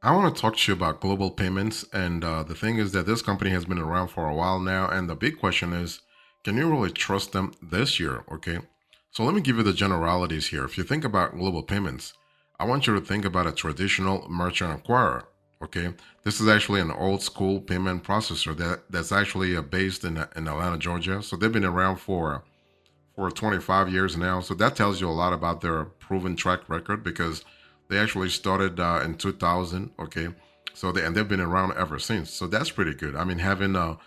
I want to talk to you about global payments. And the thing is that this company has been around for a while now. And the big question is, can you really trust them this year? Okay. So let me give you the generalities here. If you think about global payments, I want you to think about a traditional merchant acquirer. Okay. This is actually an old school payment processor that's actually based in Atlanta, Georgia. So they've been around for 25 years now. So that tells you a lot about their proven track record because they actually started in 2000. Okay, and they've been around ever since. So that's pretty good. I mean, having a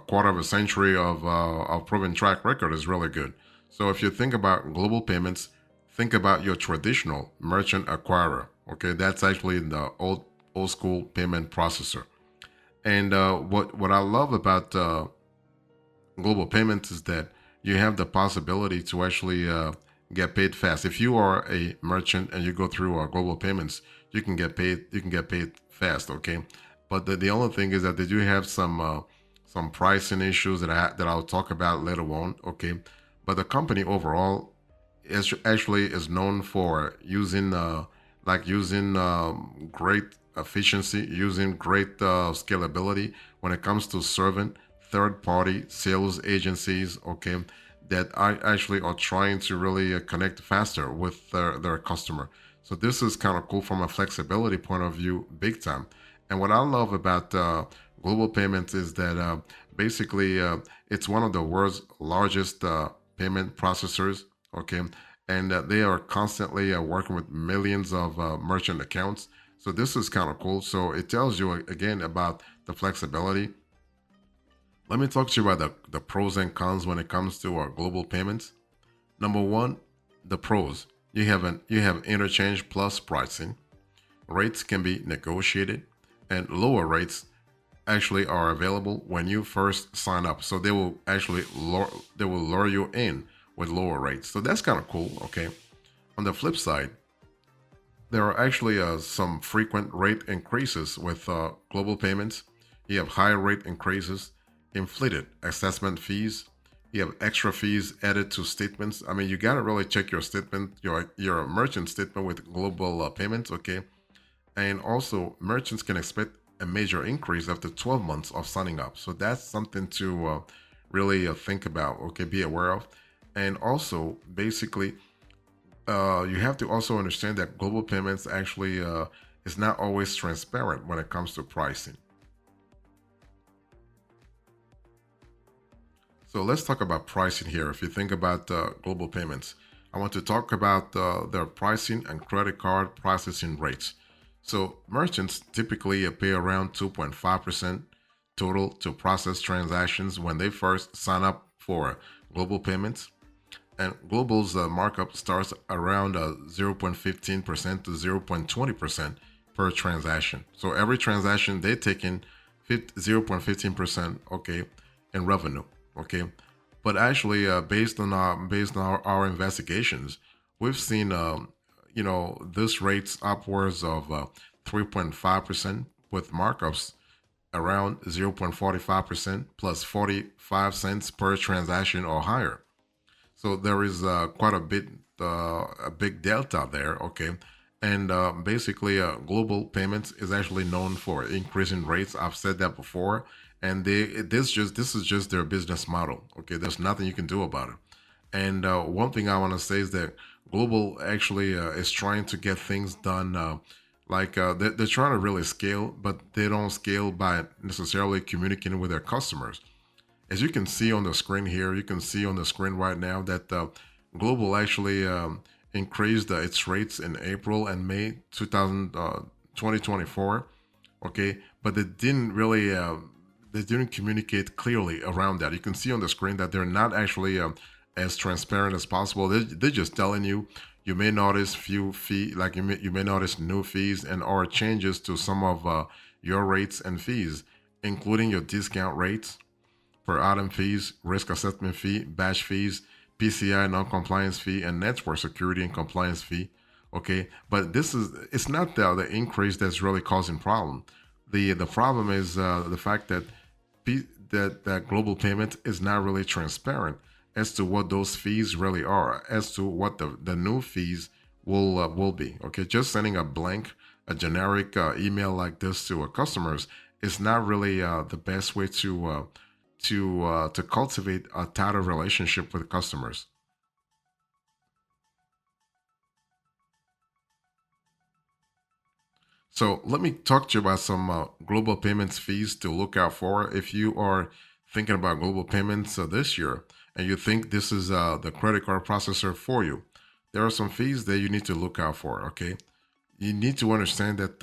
quarter of a century of proven track record is really good. So if you think about global payments, think about your traditional merchant acquirer. Okay, that's actually the old school payment processor. And what I love about global payments is that you have the possibility to actually get paid fast. If you are a merchant and you go through global payments, you can get paid. You can get paid fast. Okay, but the only thing is that they do have some pricing issues that I'll talk about later on. Okay, but the company overall is known for using using great efficiency, using great scalability when it comes to serving third-party sales agencies. Okay, that actually are trying to really connect faster with their customer. So this is kind of cool from a flexibility point of view, big time. And what I love about global payments is that basically it's one of the world's largest payment processors. Okay, and they are constantly working with millions of merchant accounts. So this is kind of cool. So it tells you again about the flexibility. Let me talk to you about the pros and cons when it comes to our global payments. Number one, the pros. You have interchange plus pricing. Rates can be negotiated, and lower rates actually are available when you first sign up. So they will lure you in with lower rates. So that's kind of cool. Okay. On the flip side, there are actually some frequent rate increases with global payments. You have high rate increases, inflated assessment fees. You have extra fees added to statements. I mean, you got to really check your statement, your merchant statement with global payments, okay? And also, merchants can expect a major increase after 12 months of signing up. So that's something to really think about, okay? Be aware of. And also, basically, you have to also understand that global payments actually is not always transparent when it comes to pricing. So let's talk about pricing here. If you think about global payments, I want to talk about their pricing and credit card processing rates. So merchants typically pay around 2.5% total to process transactions when they first sign up for global payments. And Global's markup starts around 0.15% to 0.20% per transaction. So every transaction they take in 0.15%, okay, in revenue, okay. But actually, based on our investigations, we've seen this rates upwards of 3.5% with markups around 0.45% plus 45 cents per transaction or higher. So there is quite a big delta there. Okay, and basically, global payments is actually known for increasing rates. I've said that before, and this is just their business model. Okay, there's nothing you can do about it. And one thing I want to say is that global actually is trying to get things done. They're trying to really scale, but they don't scale by necessarily communicating with their customers. As you can see on the screen here, you can see on the screen right now that Global actually increased its rates in April and May 2024. Okay, but they didn't communicate clearly around that. You can see on the screen that they're not actually as transparent as possible. They're just telling you you may notice few fee like you may notice new fees and or changes to some of your rates and fees, including your discount rates per item fees, risk assessment fee, batch fees, PCI non-compliance fee, and network security and compliance fee. Okay, but it's not the increase that's really causing problem. The problem is the fact that that global payment is not really transparent as to what those fees really are, as to what the new fees will be. Okay, just sending a blank a generic email like this to customers is not really the best way to cultivate a tighter relationship with customers. So let me talk to you about some global payments fees to look out for if you are thinking about global payments this year and you think this is the credit card processor for you. There are some fees that you need to look out for. Okay, you need to understand that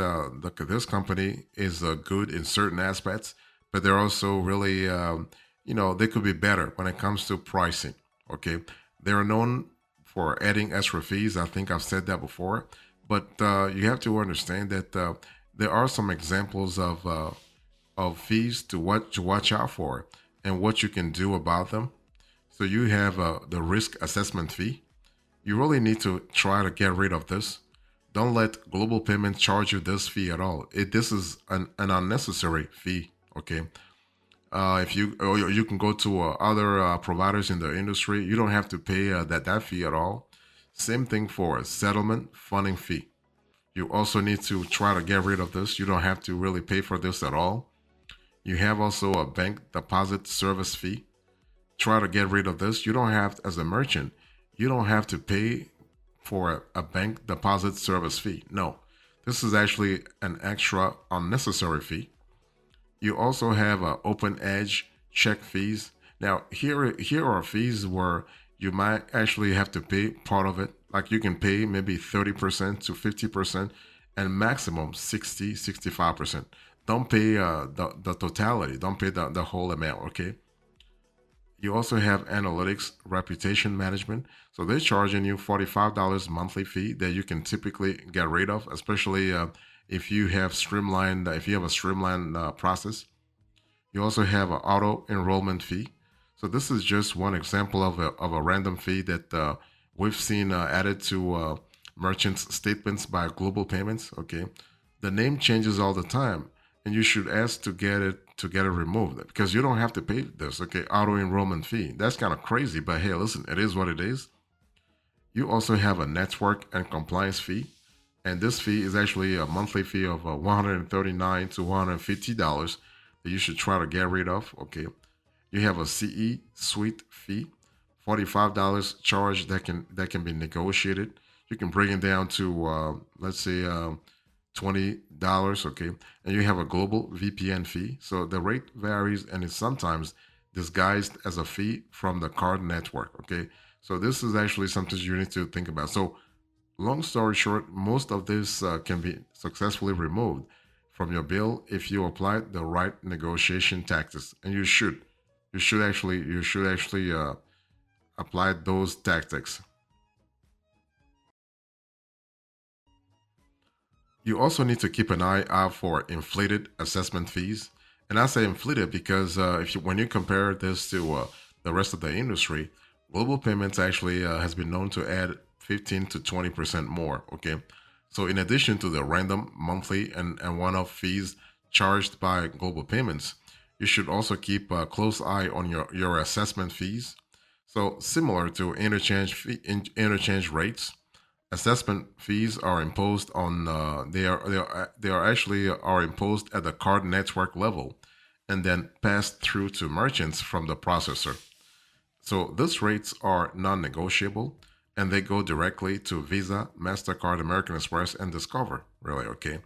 this company is good in certain aspects, but they're also really, they could be better when it comes to pricing. Okay, they're known for adding extra fees. I think I've said that before, but you have to understand that there are some examples of fees to watch out for and what you can do about them. So you have the risk assessment fee. You really need to try to get rid of this. Don't let global payment charge you this fee at all. This is an unnecessary fee. Okay. If you or you can go to other providers in the industry, you don't have to pay that fee at all. Same thing for a settlement funding fee. You also need to try to get rid of this. You don't have to really pay for this at all. You have also a bank deposit service fee. Try to get rid of this. You don't have, as a merchant, you don't have to pay for a bank deposit service fee. No, this is actually an extra unnecessary fee. You also have open edge check fees. Now, here are fees where you might actually have to pay part of it. Like you can pay maybe 30% to 50% and maximum 65%. Don't pay the totality. Don't pay the whole amount, okay? You also have analytics reputation management. So they're charging you $45 monthly fee that you can typically get rid of, especially if you have a streamlined process. You also have an auto enrollment fee. So this is just one example of a random fee that we've seen added to merchants' statements by global payments. Okay, the name changes all the time, and you should ask to get it removed because you don't have to pay this. Okay, auto enrollment fee. That's kind of crazy, but hey, listen, it is what it is. You also have a network and compliance fee, and this fee is actually a monthly fee of $139 to $150 that you should try to get rid of. Okay, you have a CE suite fee, $45 charge that can be negotiated. You can bring it down to let's say $20. Okay, and you have a global VPN fee. So the rate varies and is sometimes disguised as a fee from the card network. Okay, so this is actually something you need to think about. So long story short, most of this can be successfully removed from your bill if you apply the right negotiation tactics, and you should actually apply those tactics. You also need to keep an eye out for inflated assessment fees. And I say inflated because if you when you compare this to the rest of the industry, global payments actually has been known to add 15 to 20% more. Okay, so in addition to the random monthly and one-off fees charged by global payments, you should also keep a close eye on your assessment fees. So similar to interchange rates, assessment fees are imposed on they are actually are imposed at the card network level and then passed through to merchants from the processor. So these rates are non-negotiable and they go directly to Visa, MasterCard, American Express, and Discover. Really, okay.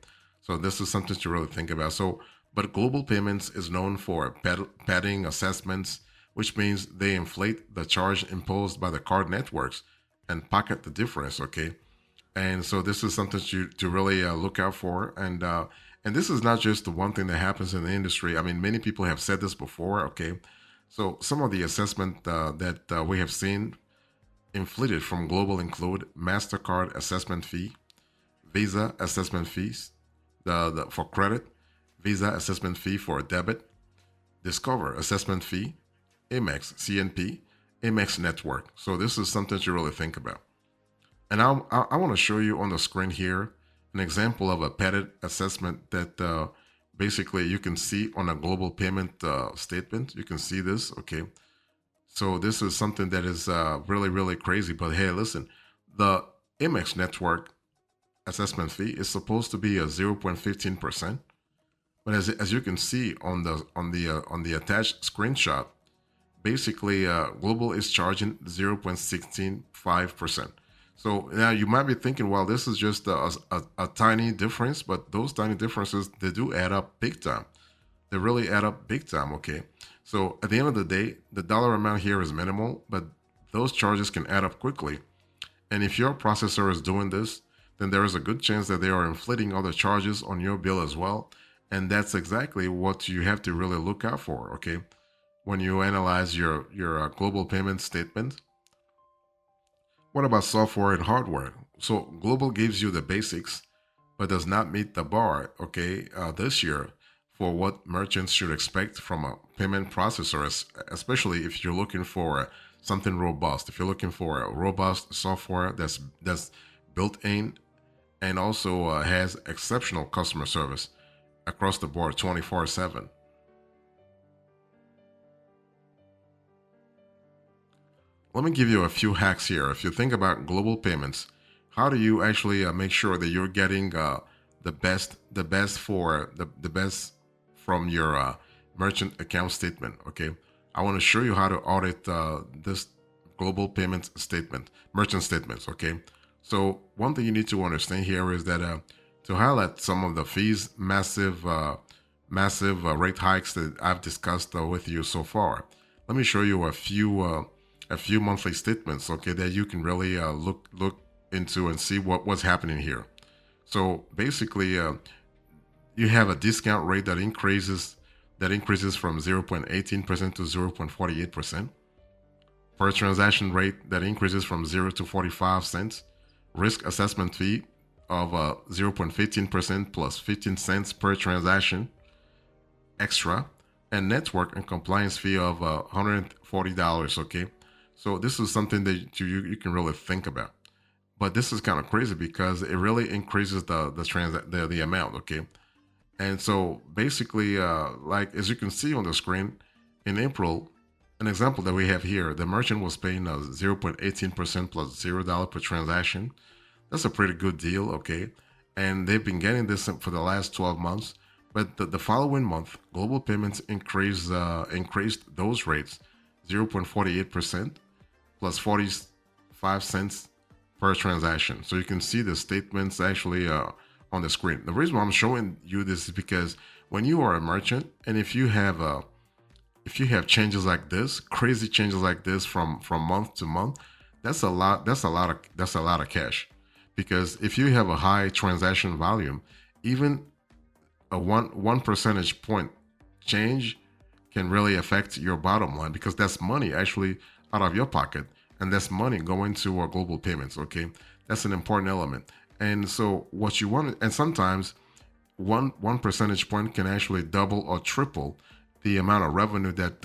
So this is something to really think about. So, but global payments is known for padding assessments, which means they inflate the charge imposed by the card networks and pocket the difference. Okay, and so this is something to really look out for. And this is not just the one thing that happens in the industry. I mean, many people have said this before. Okay, so some of the assessment that we have seen inflated from global include Mastercard assessment fee, Visa assessment fees, for credit, Visa assessment fee for debit, Discover assessment fee, Amex CNP, Amex network. So this is something to really think about. And I want to show you on the screen here an example of a padded assessment that basically you can see on a global payment statement. You can see this, okay? So this is something that is really, really crazy. But hey, listen, the Amex network assessment fee is supposed to be a 0.15%. But as you can see on the attached screenshot, basically Global is charging 0.165%. So now you might be thinking, well, this is just a tiny difference, but those tiny differences, they do add up big time. They really add up big time, okay? So at the end of the day, the dollar amount here is minimal, but those charges can add up quickly. And if your processor is doing this, then there is a good chance that they are inflating other charges on your bill as well. And that's exactly what you have to really look out for, okay? When you analyze your global payment statement. What about software and hardware? So Global gives you the basics, but does not meet the bar, okay, this year for what merchants should expect from a payment processor, especially if you're looking for something robust. If you're looking for a robust software that's built in and also has exceptional customer service across the board 24/7. Let me give you a few hacks here. If you think about global payments, how do you actually make sure that you're getting the best from your merchant account statement? Okay, I want to show you how to audit this global payment statement, merchant statements. Okay, so one thing you need to understand here is that to highlight some of the fees, massive rate hikes that I've discussed with you so far. Let me show you a few monthly statements, okay, that you can really look into and see what's happening here. So basically, you have a discount rate that increases from 0.18% to 0.48%. Per transaction rate that increases from 0 to 45 cents. Risk assessment fee of 0.15% plus 15 cents per transaction extra, and network and compliance fee of $140. Okay, so this is something that you can really think about. But this is kind of crazy because it really increases the amount. Okay, and so basically, like as you can see on the screen, in April, an example that we have here, the merchant was paying 0.18% plus $0 per transaction. That's a pretty good deal, okay? And they've been getting this for the last 12 months. But the following month, global payments increased those rates 0.48% plus 45 cents per transaction. So you can see the statements actually on the screen. The reason why I'm showing you this is because when you are a merchant and if you have changes like this, crazy changes like this from month to month, that's a lot of cash. Because if you have a high transaction volume, even a one percentage point change can really affect your bottom line because that's money actually out of your pocket and that's money going to our global payments. Okay, that's an important element. And so what you want, and sometimes one percentage point can actually double or triple the amount of revenue that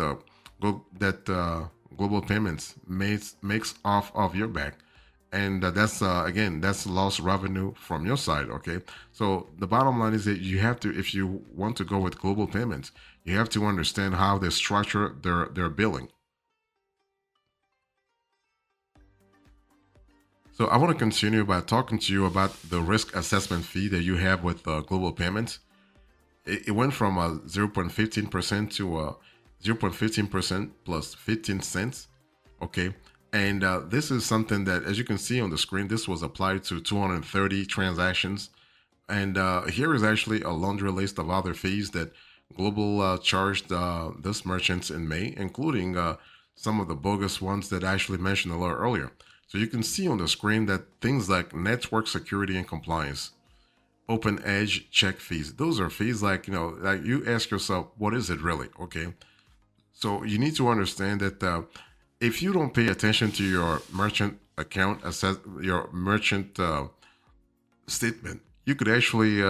global payments makes off of your back. And that's again, that's lost revenue from your side. Okay, so the bottom line is that you have to, if you want to go with global payments, you have to understand how they structure their billing. So I want to continue by talking to you about the risk assessment fee that you have with global payments. It went from 0.15% to 0.15% plus 15 cents. Okay. And this is something that, as you can see on the screen, this was applied to 230 transactions. And here is actually a laundry list of other fees that Global charged this merchants in May, including some of the bogus ones that I actually mentioned a little earlier. So you can see on the screen that things like network security and compliance, open edge check fees, those are fees like, like you ask yourself, what is it really? Okay. So you need to understand that if you don't pay attention to your merchant account, your merchant statement, you could actually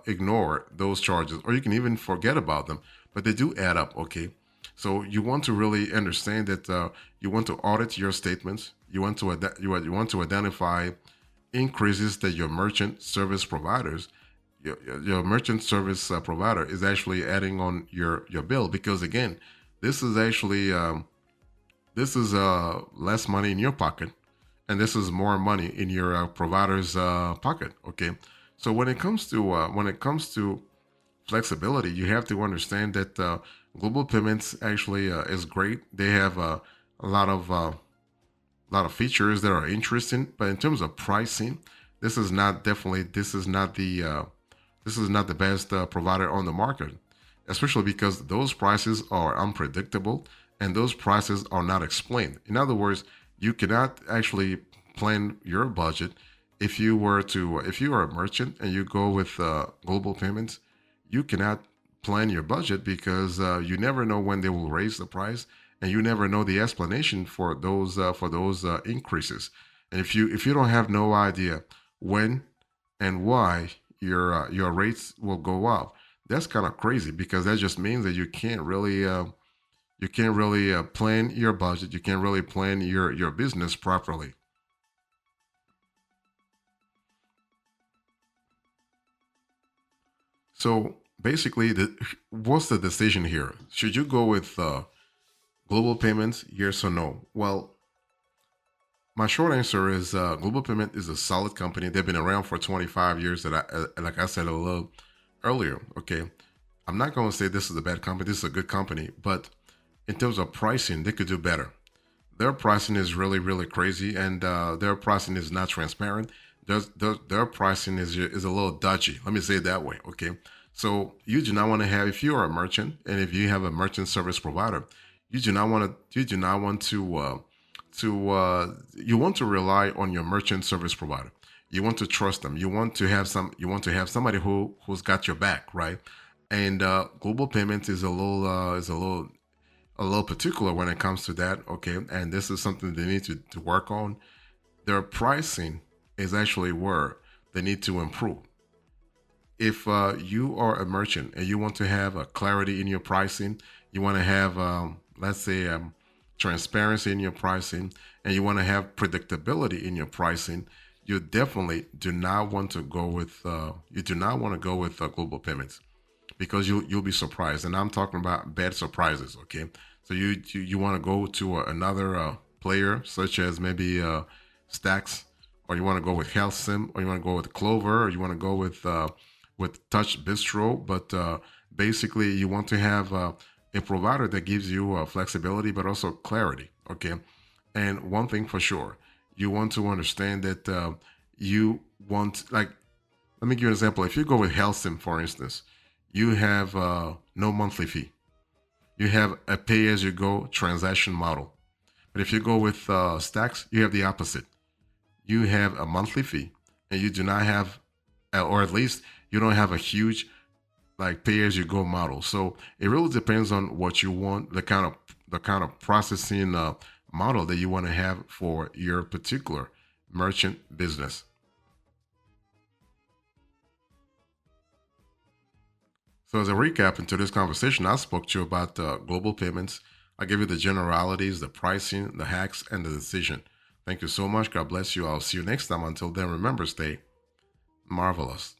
ignore those charges or you can even forget about them, but they do add up. Okay. So you want to really understand that you want to audit your statements. You want to you want to identify increases that your merchant service providers, your merchant service provider is actually adding on your bill, because again, this is actually this is less money in your pocket, and this is more money in your provider's pocket. Okay, so when it comes to flexibility, you have to understand that global payments actually is great. They have a lot of features that are interesting, but in terms of pricing, this is not the best provider on the market, especially because those prices are unpredictable and those prices are not explained. In other words, you cannot actually plan your budget. If you are a merchant and you go with global payments, you cannot plan your budget because you never know when they will raise the price, and you never know the explanation for those increases. And if you don't have no idea when and why your rates will go up, that's kind of crazy because that just means that you can't really plan your budget. You can't really plan your business properly. So basically, what's the decision here? Should you go with global payments? Yes or no? Well, my short answer is Global Payment is a solid company. They've been around for 25 years. Like I said a little earlier. Okay, I'm not going to say this is a bad company. This is a good company, but in terms of pricing, they could do better. Their pricing is really really crazy, and their pricing is not transparent. Their pricing is a little dodgy. Let me say it that way. Okay, so you do not want to have, if you are a merchant and if you have a merchant service provider, you do not want you want to rely on your merchant service provider. You want to trust them. You want to have somebody who's got your back, right? And global payments is a little particular when it comes to that. Okay, and this is something they need to work on. Their pricing is actually where they need to improve. If you are a merchant and you want to have a clarity in your pricing, you want to have, let's say, transparency in your pricing, and you want to have predictability in your pricing, you definitely do not want to go with global payments because you'll be surprised, and I'm talking about bad surprises. Okay, so you want to go to another player such as maybe Stacks, or you want to go with Health Sim, or you want to go with Clover, or you want to go with Touch Bistro, but basically you want to have a provider that gives you flexibility but also clarity. Okay, and one thing for sure, you want to understand that you want, like, let me give you an example. If you go with HealthSim, for instance, you have no monthly fee. You have a pay-as-you-go transaction model. But if you go with Stacks, you have the opposite. You have a monthly fee, and you do not have, or at least you don't have a huge like pay-as-you-go model. So it really depends on what you want, the kind of processing model that you want to have for your particular merchant business. So, as a recap into this conversation, I spoke to you about global payments. I gave you the generalities, the pricing, the hacks, and the decision. Thank you so much. God bless you. I'll see you next time. Until then, remember, stay marvelous.